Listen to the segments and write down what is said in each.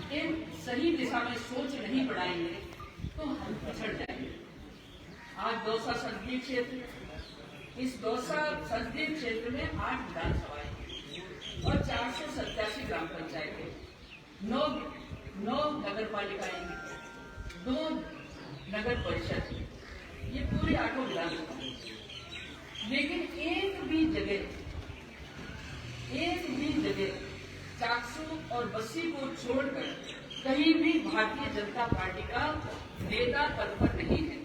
एक सही दिशा में सोच नहीं बढ़ाएंगे तो हम पिछड़ जाएंगे। आज दौसा संसदीय क्षेत्र, इस दौसा संसदीय क्षेत्र में 8 विधानसभाएं और 487 ग्राम पंचायतें, 9 नगर पालिकाएं, 2 नगर परिषद, ये पूरी 8 विधानसभा। लेकिन एक भी जगह चाकसू और बस्सी को छोड़कर कहीं भी भारतीय जनता पार्टी का नेता तत्पर नहीं है।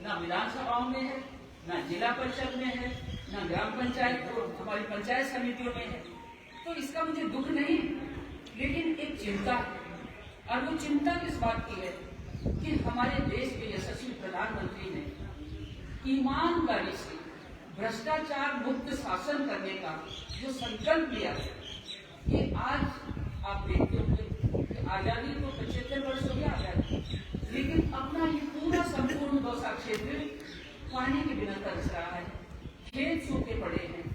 ना विधानसभाओं में है, ना जिला परिषद में है, ना ग्राम पंचायत और हमारी पंचायत समितियों में है। तो इसका मुझे दुख नहीं, लेकिन एक चिंता है। और वो चिंता किस बात की है कि हमारे देश के यशस्वी प्रधानमंत्री ने ईमानदारी से भ्रष्टाचार मुक्त शासन करने का जो संकल्प लिया है, कि आज आप देखते होंगे आजादी को 75 वर्ष हो गया आजादी, लेकिन अपना ये पूरा संपूर्ण दौसा क्षेत्र पानी के बिना तरस रहा है। खेत सूखे पड़े हैं,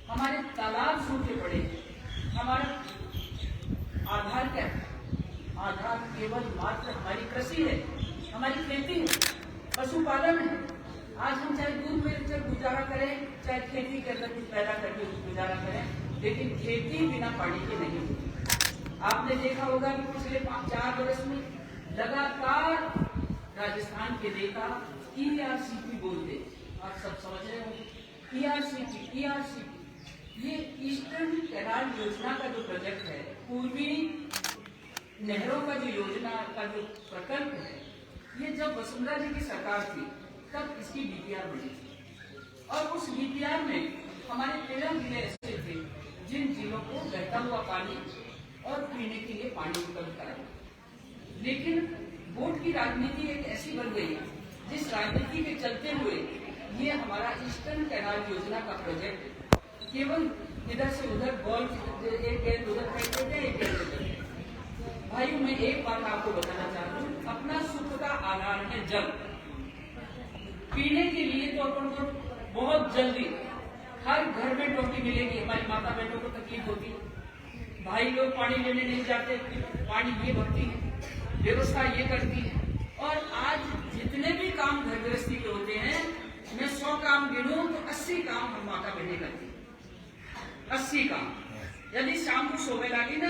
हमारे तालाब सूखे पड़े हैं। हमारा आधार क्या है? आधार केवल मात्र हमारी कृषि है, हमारी खेती है, पशुपालन है। आज हम चाहे दूध बेचकर गुजारा करें, चाहे खेती के अंदर कुछ पैदा करके गुजारा करें, लेकिन खेती बिना पानी के नहीं होती। आपने देखा होगा कि पिछले 4 वर्ष में लगातार राजस्थान के नेता ERCP बोलते, आप सब समझ रहे होंगे ERCP। ये ईस्टर्न कैनाल योजना का जो प्रोजेक्ट है, पूर्वी नहरों का जो योजना का जो प्रकल्प है, ये जब वसुंधरा जी की सरकार थी तब इसकी DPR बनी थी। और उस DPR में हमारे 13 जिले ऐसे थे जिन जिलों को बहता हुआ पानी और पीने के लिए पानी उपलब्ध कराया। लेकिन वोट की राजनीति एक ऐसी बन गई जिस राजनीति के चलते हुए ये हमारा ईस्टर्न कैनाल योजना का प्रोजेक्ट केवल इधर से उधर बॉल एक गेंद उधर फेंक देते हैं, एक गेंद उधर। भाई मैं एक बात आपको बताना चाहता हूँ, अपना सुख का आधार है जल। पीने के लिए तो अपन को बहुत जल्दी हर घर में टोटी मिलेगी। हमारी माता बहनों को तकलीफ होती है, भाई लोग पानी लेने नहीं जाते, पानी ये भरती है, व्यवस्था ये करती है। और आज जितने भी काम घर गृहस्थी के होते हैं, मैं 100 काम गिनूं तो 80 काम हम माता बहनें करती है। 80 काम। यदि शाम को सोने लगी ना,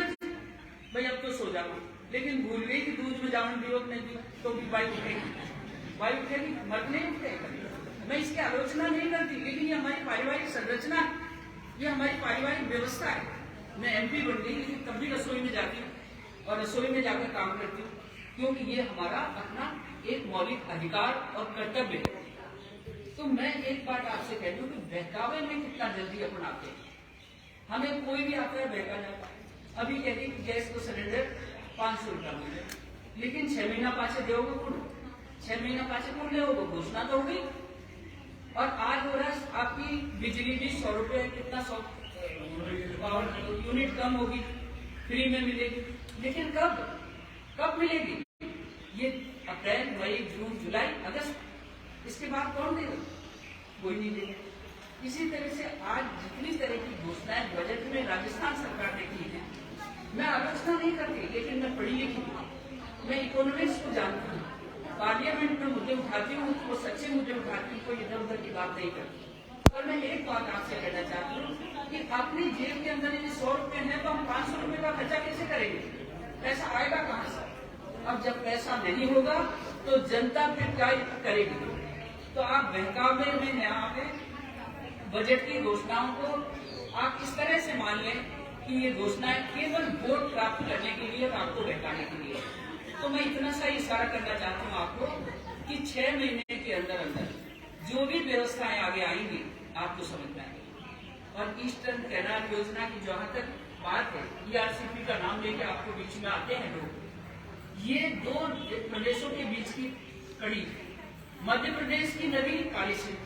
भाई अब तो सो जाओ, लेकिन भूल गई कि दूध में जावन दियो नहीं दी तो भी भाई उठेगी, मर्द नहीं उठेगी। मैं इसकी आलोचना नहीं करती, लेकिन ये हमारी पारिवारिक संरचना है, ये हमारी पारिवारिक व्यवस्था है। मैं MP बन गई, लेकिन तब भी रसोई में जाती हूँ और रसोई में जाकर काम करती हूँ, क्योंकि ये हमारा अपना एक मौलिक अधिकार और कर्तव्य है। तो मैं एक बात आपसे कह दूं कि बहकावे में कितना जल्दी अपन आते हैं। हमें कोई भी आता है बहका जाता है। अभी कहते हैं कि गैस को सिलेंडर 500 रुपया मिल जाए, लेकिन 6 महीना पाछे दोगे कौन? 6 महीना पाछे कौन ले होगा? घोषणा तो होगी। और आज हो रहा है आपकी बिजली भी 100 रुपये, कितना 100 यूनिट कम होगी, फ्री में मिलेगी। लेकिन कब मिलेगी? ये अप्रैल, मई, जून, जुलाई, अगस्त, इसके बाद कौन देगा? कोई नहीं देगा। इसी तरह से आज जितनी तरह की घोषणाएं बजट में राजस्थान सरकार ने की है, मैं आलोचना नहीं करती, लेकिन मैं पढ़ी लिखी हूँ, मैं इकोनॉमिक्स को जानती हूँ, पार्लियामेंट में मुद्दे उठाती हूँ, वो सच्चे मुद्दे उठाती हूँ, कोई इधर उधर की बात नहीं करती। और मैं एक बात आपसे कहना चाहती हूँ कि अपनी जेब के अंदर यदि 100 रुपये है तो हम 500 रुपये का खर्चा कैसे करेंगे? पैसा आएगा कहाँ से? अब जब पैसा नहीं होगा तो जनता फिर क्या करेगी? तो आप बहकावे में यहाँ पे बजट की घोषणाओं को आप इस तरह से मान लें कि ये घोषणाएं केवल वोट प्राप्त करने के लिए और आपको बहकाने के लिए। तो मैं इतना सा इशारा करना चाहता हूँ आपको कि 6 महीने के अंदर जो भी व्यवस्थाएं आगे आएंगी आपको समझ में आएंगी। और ईस्टर्न कैनाल योजना की जहाँ तक बात है, ERCP का नाम लेके आपको बीच में आते हैं लोग, ये 2 प्रदेशों के बीच की कड़ी, मध्य प्रदेश की नदी कालीसिंध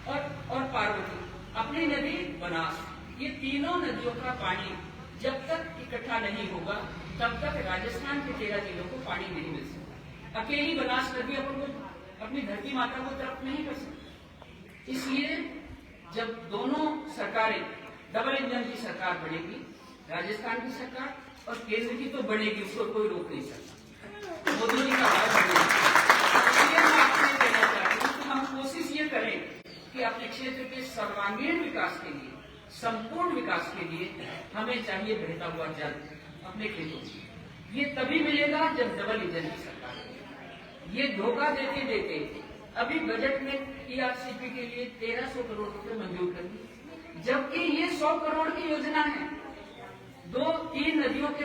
और पार्वती, अपनी नदी बनास, ये तीनों नदियों का पानी जब तक इकट्ठा नहीं होगा तब तक राजस्थान के 13 जिलों को पानी नहीं मिल सकता। अकेली बनास नदी अपन को अपनी धरती माता को तरफ नहीं कर सकती। इसलिए जब दोनों सरकारें, डबल इंजन की सरकार बनेगी, राजस्थान की सरकार और केंद्र की तो बढ़ेगी, उसको कोई रोक नहीं सकता। मोदी जी का आवाज बढ़ेगी। इसलिए मैं आपसे कहना चाहती हूँ कि हम कोशिश ये करें कि अपने क्षेत्र के सर्वांगीण विकास के लिए, संपूर्ण विकास के लिए हमें चाहिए बहता हुआ जल अपने खेतों में। ये तभी मिलेगा जब डबल इंजन की सरकार है। ये धोखा देते देते अभी बजट में ईआरसीपी के लिए 1300 करोड़ रुपए मंजूर कर दी, जबकि ये 100 करोड़ की योजना है। 2-3 नदियों के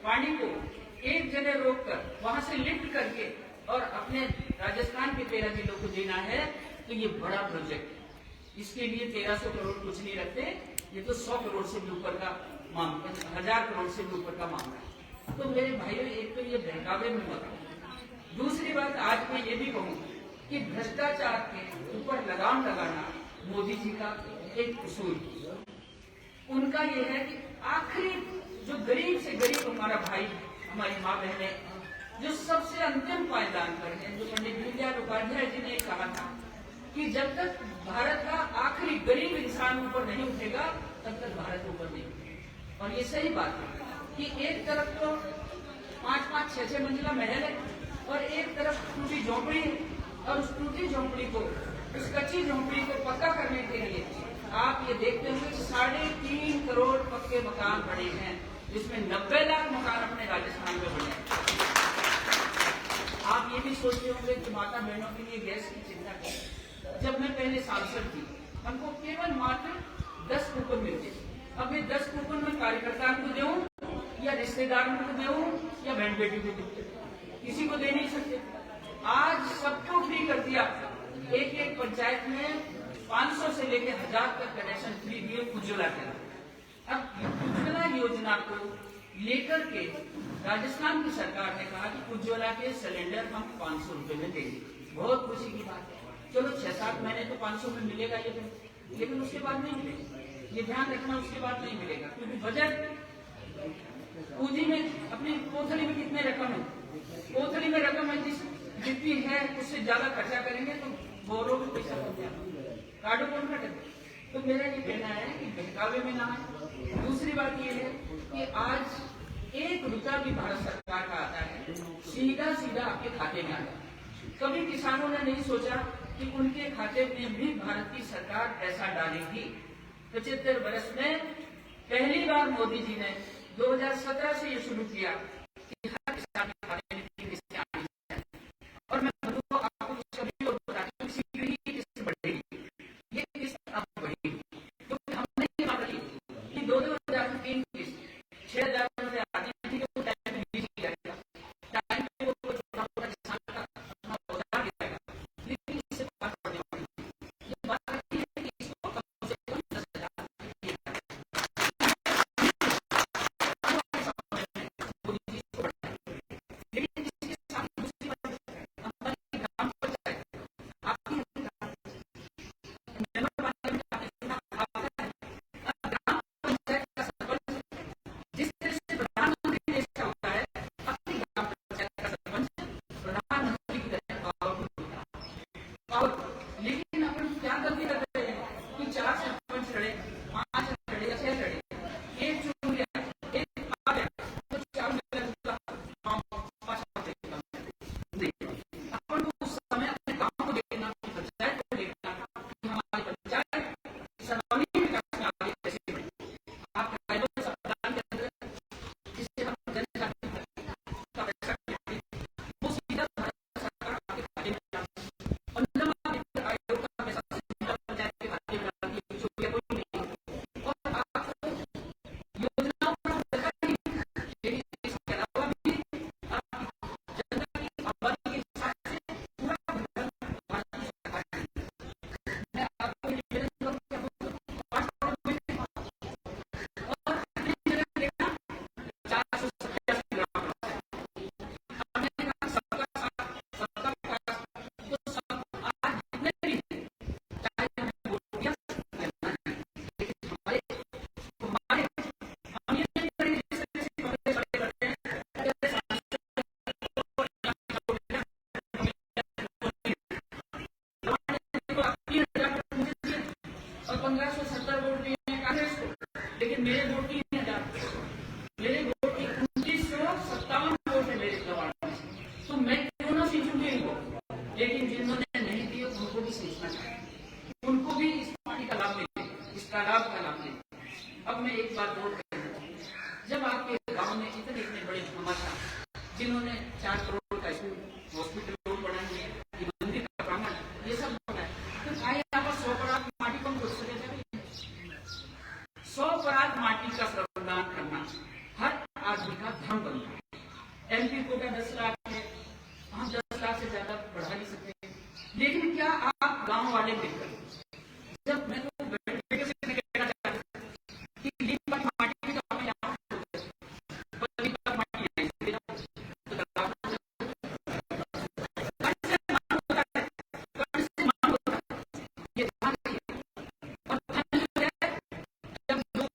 पानी को एक जगह रोककर वहां से लिफ्ट करके और अपने राजस्थान के 13 जिलों को देना है, तो ये बड़ा प्रोजेक्ट है। इसके लिए 1300 करोड़ कुछ नहीं रखते, ये तो 100 करोड़ से भी ऊपर का मामला, 1000 करोड़ से भी ऊपर का मामला है। तो मेरे भाइयों, एक तो ये बहकावे में मत आओ। दूसरी बात आज मैं ये भी कहूँ कि भ्रष्टाचार के ऊपर लगाम लगाना मोदी जी का एक कसूर। उनका ये है कि आखिरी जो गरीब से गरीब हमारा भाई, हमारी माँ बहने, जो सबसे अंतिम पायदान पर है, जो पंडित दीनदयाल उपाध्याय जी ने कहा था कि जब तक भारत का आखिरी गरीब इंसान ऊपर नहीं उठेगा, तब तक भारत ऊपर नहीं उठेगा। और ये सही बात है कि एक तरफ तो 5-5, 6-6 मंजिला महल है और एक तरफ टूटी झोंपड़ी है, और उस टूटी झोंपड़ी को, उस कच्ची झोंपड़ी को पक्का करने के लिए आप ये देखते होंगे 3.5 करोड़ पक्के मकान बने हैं, जिसमें 90 लाख मकान अपने राजस्थान में बने हैं। आप ये भी सोचते होंगे कि माता बहनों के लिए गैस की चिंता करें। जब मैं पहले सांसद थी, हमको केवल मात्र 10 कूपन मिलते। अब ये 10 कूपन में कार्यकर्ता को दूं या रिश्तेदारों को दूं या बहन बेटी को दूं, किसी को दे नहीं सकते। आज सबको फ्री कर दिया। एक एक पंचायत में 500 से लेकर 1000 तक कनेक्शन फ्री दिए उज्ज्वला के। अब उज्ज्वला योजना को लेकर के राजस्थान की सरकार ने कहा कि उज्ज्वला के सिलेंडर हम 500 रुपए में देंगे। बहुत खुशी की बात है। चलो 6-7 महीने तो 500 में मिलेगा ये, लेकिन उसके बाद नहीं मिलेगा। ये ध्यान रखना, उसके बाद नहीं मिलेगा, क्योंकि बजट पूंजी में अपनी कोथली में कितने रकम है, कोथली में रकम है जितनी है उससे ज्यादा खर्चा करेंगे तो बोरों में पैसा बन जाएगा, काटो कौन कटेगा। तो मेरा ये कहना है कि बहकावे में ना आए। दूसरी बात ये है कि आज 1 रुपया भी भारत सरकार का आता है, सीधा सीधा आपके खाते में आता है। कभी किसानों ने नहीं सोचा कि उनके खाते में भी भारत की सरकार पैसा डालेगी। 75 वर्ष में पहली बार मोदी जी ने 2017 से ये शुरू किया कि हर किसान के खाते में 3 किस्तें आनी चाहिए। और मैं आपको कभी और बताती हूँ, शीघ्र ही किस्त बढ़ेगी, ये किस्त अब बढ़ेगी, क्योंकि हमने ये बात की कि 2-2 हज़ार की 3 किस्त 6,000 रुपए आती थी, तो टाइम पे बिजली जाएगा, टाइम पे वो छोटा मोटा किसान का अपना उधार जाएगा, लेकिन इससे बात बढ़ने वाली है। ये बात है कि इसको कम से कम 10,000 लेकिन तमाशा, जिन्होंने 4 करोड़ का स्कूल, हॉस्पिटल रोड बनाए हुए, ये मंदिर का प्रांगण, ये सब बनाया, तो क्या यहाँ पर 100 परात माटी कौन खोज सकेगा? 100 परात माटी का प्रदान करना हर आदमी का धर्म बनता है। एमपी कोटा 10 लाख है, हम 10 लाख से ज्यादा बढ़ा नहीं सकते, लेकिन क्या आप गांव वाले मिलकर, जब मैं तो बेटे से कहना चाहता हूं कि लीप माटी की तो हमें यहाँ माटी है, तो ये ध्यान रखिए। और जब लोग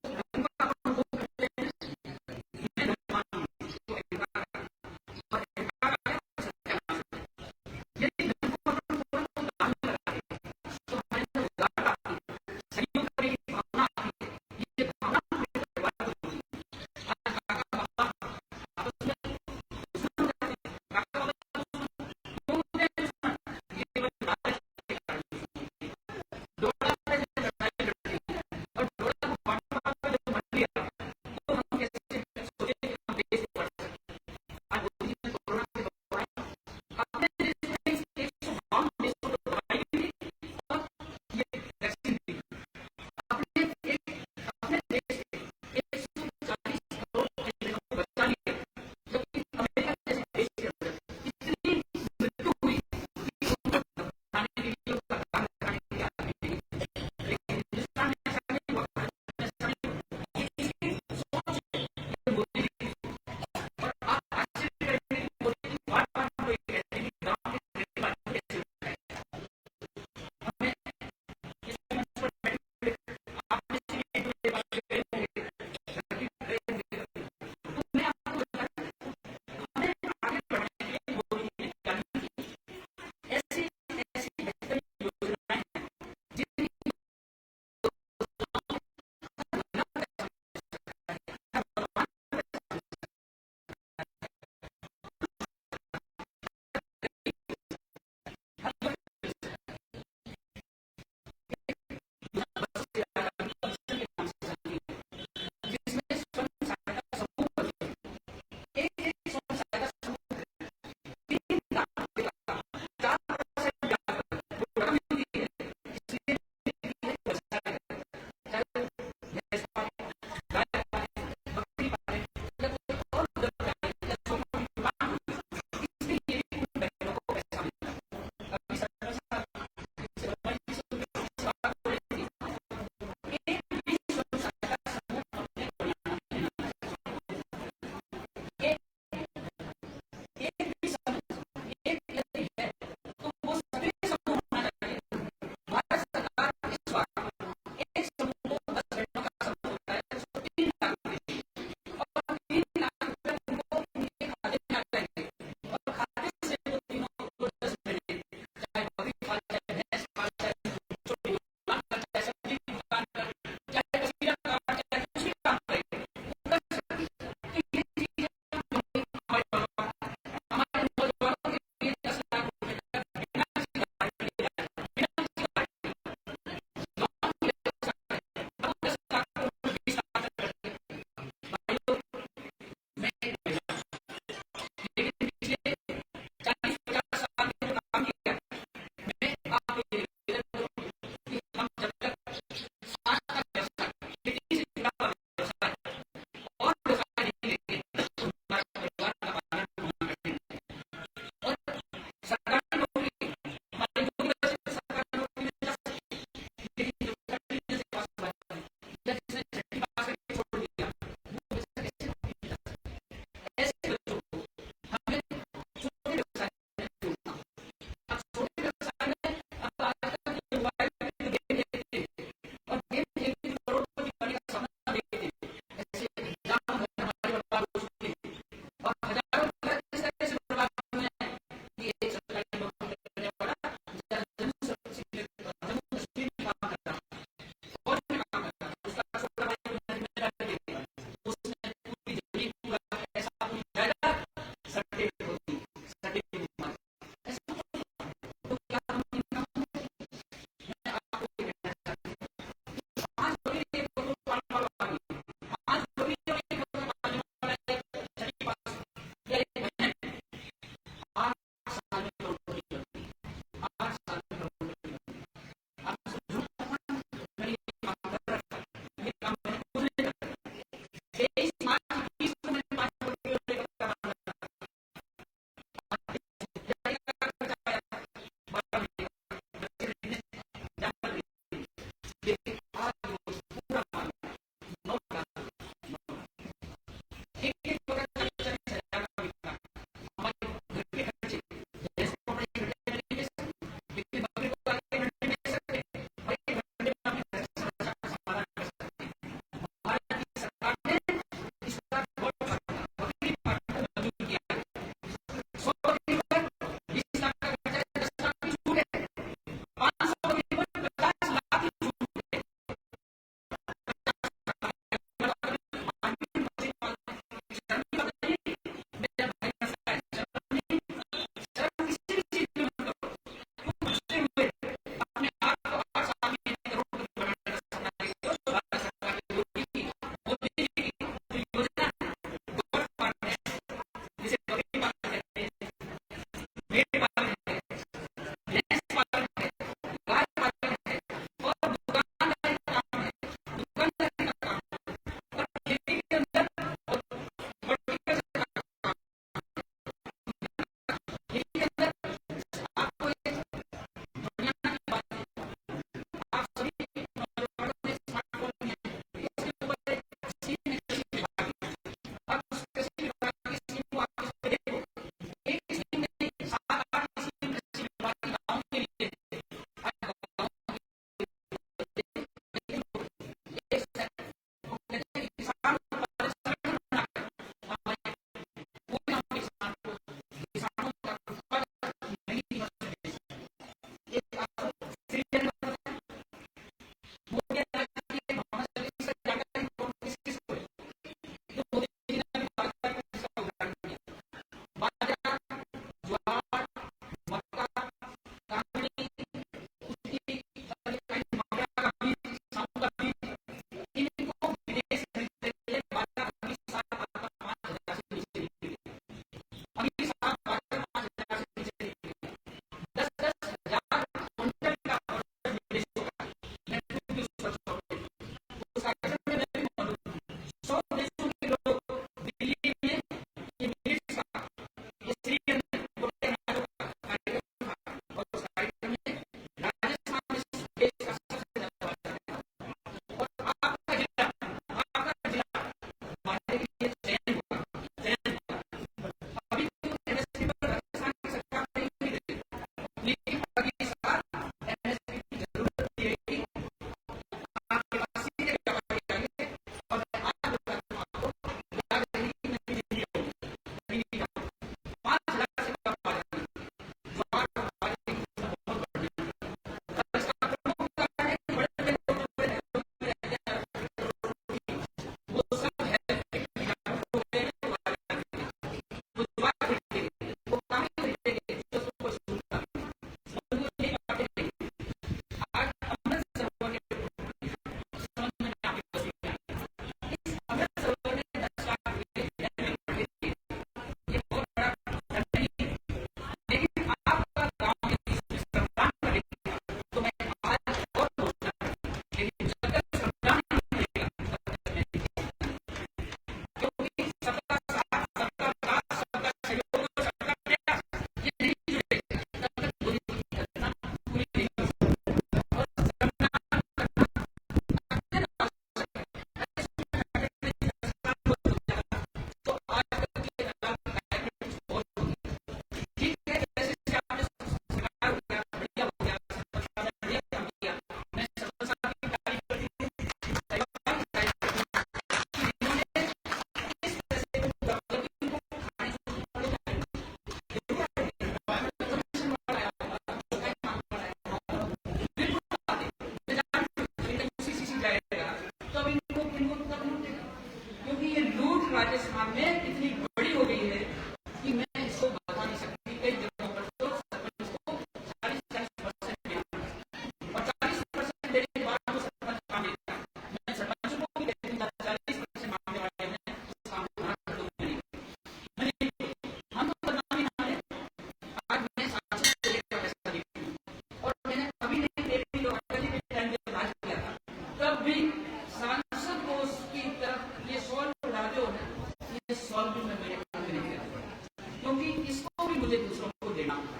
मुझे दूसरों को देना होता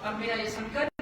है। अब मेरा ये संकल्प